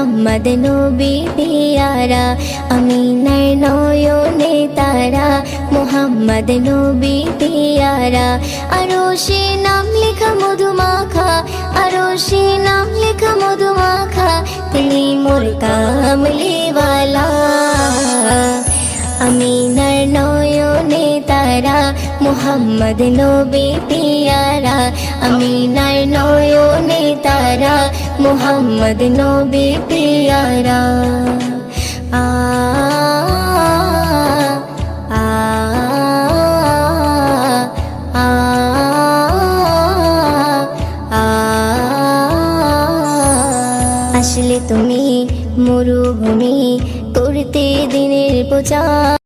মুহাম্মদ নবী পিয়ারা আমিনার নয়নে তারা মুহাম্মদ নবী পিয়ারা আরশে নাম লেখা মধুমাখা আরশে নাম লেখা মধুমাখা তিনি মোর কামলিওয়ালা আমিনার নয়নে তারা মুহাম্মদ নবী পিয়ারা আমিনার নয়নে তারা মুহাম্মদ নবী পিয়ারা আ আ আ আ আসলে তুমি মরুভূমি করতে দিনের প্রচার